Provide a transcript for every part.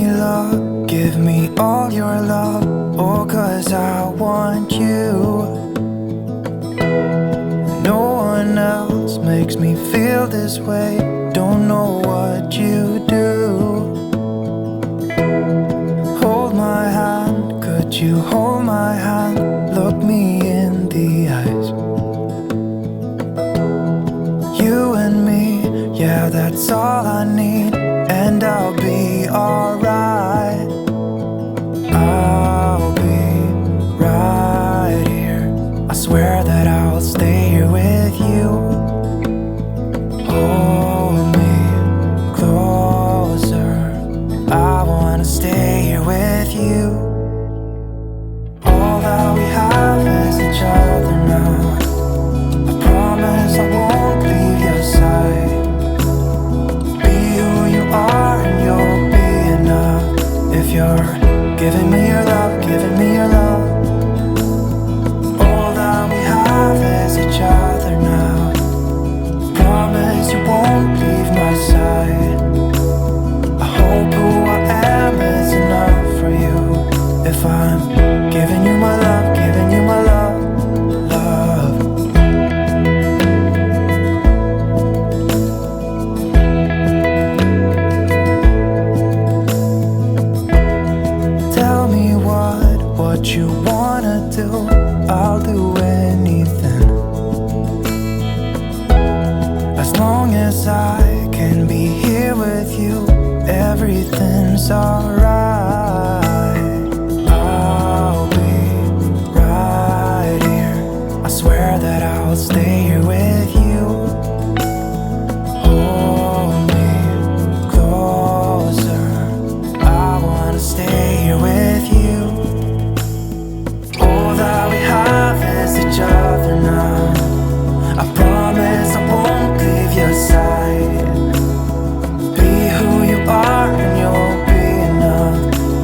love, give me all your love. Oh, 'cause I want you. No one else makes me feel this way. Don't know what you do. Hold my hand, could you hold my hand? Look me in the eyes. You and me, yeah, that's all I need. And I'll be alright. I'll be right here. I swear that I'll stay here with you. Hold me closer. I wanna stay here with you. All that we have is each other now. I promise I won't leave your side. Be who you are and you'll be enough. If you're giving me your love, giving me your love. All that we have is each other now. Promise you won't leave my side. I hope who I am is enough for you. If I'm giving you my love, giving you my love, love. Tell me what you wanna do. I'll do anything. As long as I can be here with you, everything's alright. I'll be right here. I swear that I'll stay here with you. Hold me closer. I wanna stay here with you. All that we have is each other now. I promise I won't leave your side. Be who you are and you'll be enough.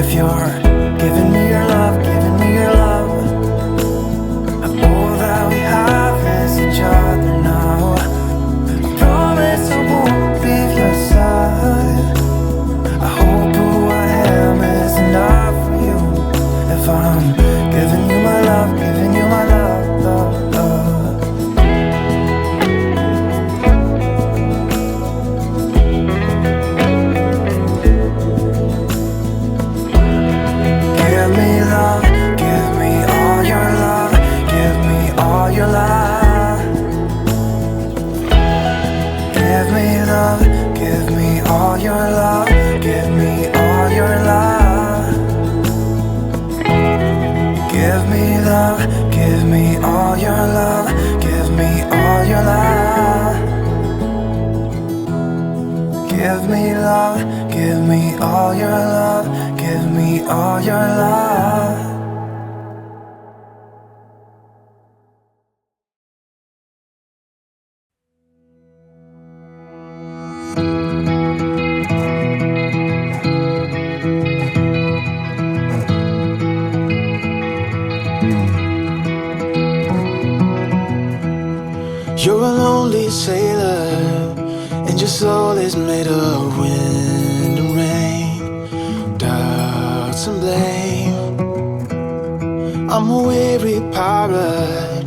If you're giving me your love, giving me your love. All that we have is each other now. I promise I won't leave your side. I hope who I am is enough for you. If I'm giving you my love, giving you my love, love, love. Give me love, give me all your love, give me all your love. Give me love, give me all your love, give me all your love. Give me love, give me all your love, give me all your love. Give me love, give me all your love, give me all your love. You're a lonely sailor, and your soul is made of wind and rain, doubts and blame. I'm a weary pirate,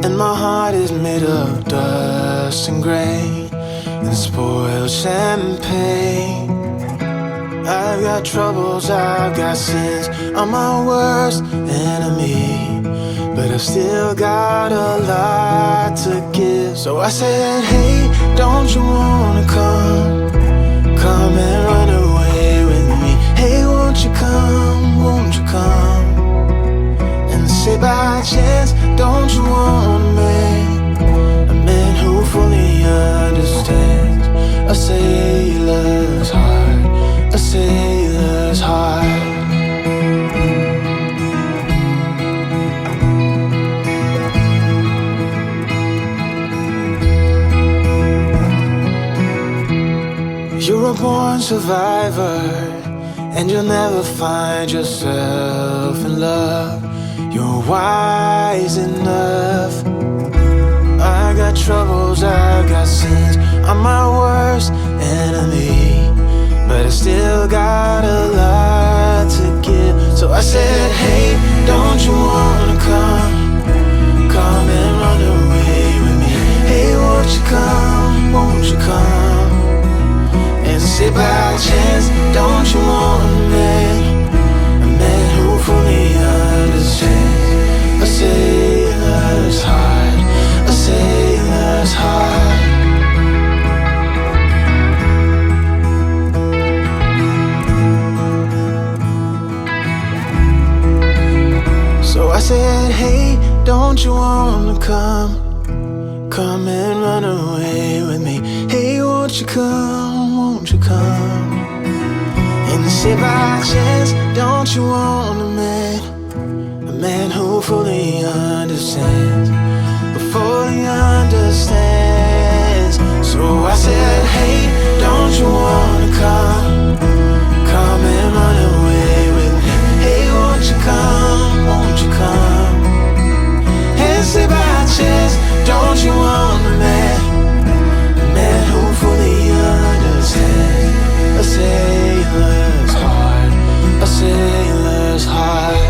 and my heart is made of dust and grain and spoiled champagne. I've got troubles, I've got sins, I'm my worst enemy, but I've still got a lot to give. So I said, hey, don't you wanna come and run away with me? Hey, won't you come, won't you come? And say by chance, don't you want me? A man who fully understands a sailor's heart, a sailor's heart. You're a born survivor, and you'll never find yourself in love. You're wise enough. I got troubles, I got sins, I'm my worst enemy, but I still got a lot said, hey, don't you wanna come? Come and run away with me. Hey, won't you come, won't you come? And say by chance, don't you want a man who fully understands, who fully understands. So I said, hey, don't you wanna come? Come and run away with me. Hey, won't you come, won't you come? And say by chance, don't you want a man who fully understands? A sailor's heart, a sailor's heart.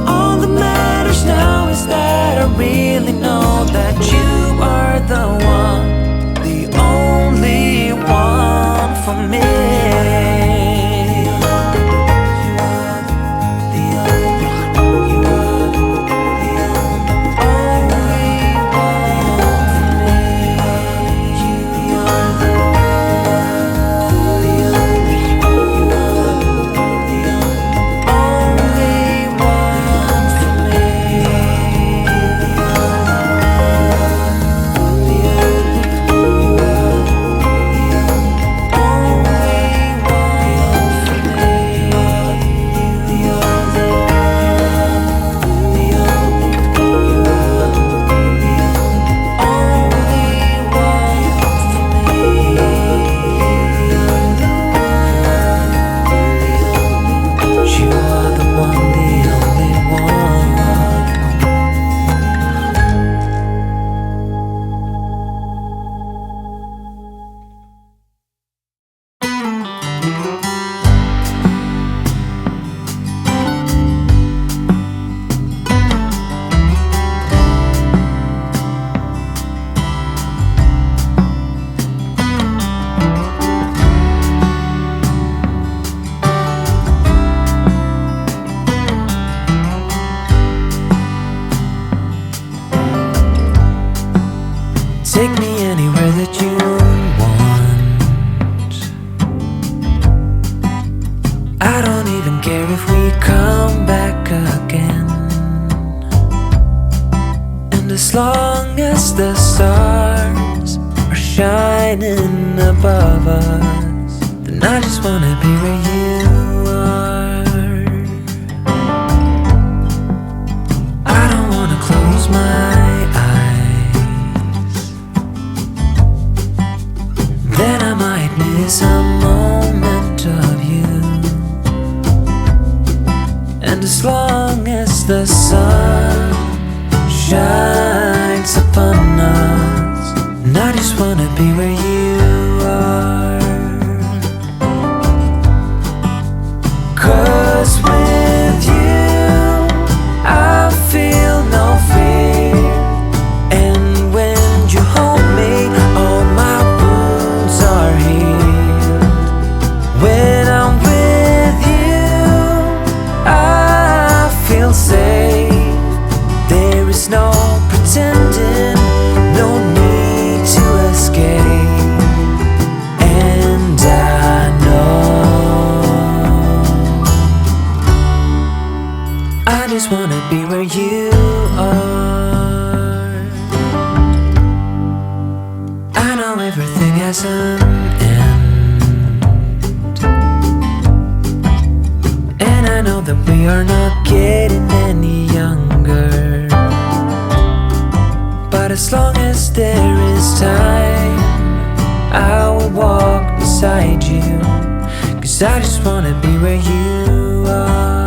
All that matters now is that I really know that you are the one. shining above us, then I just wanna be where you are. I don't wanna close my eyes, then I might miss a moment of you. And as long as the sun shines upon us, and I just wanna be where you are. 'Cause with you I feel no fear, and when you hold me all my wounds are healed. When I'm with you I feel safe. There is no pretending, no need to escape. And I know I just wanna be where you are. I know everything has an end, and I know that we are not getting any younger. But as long as there is time, I will walk beside you. 'Cause I just wanna be where you are.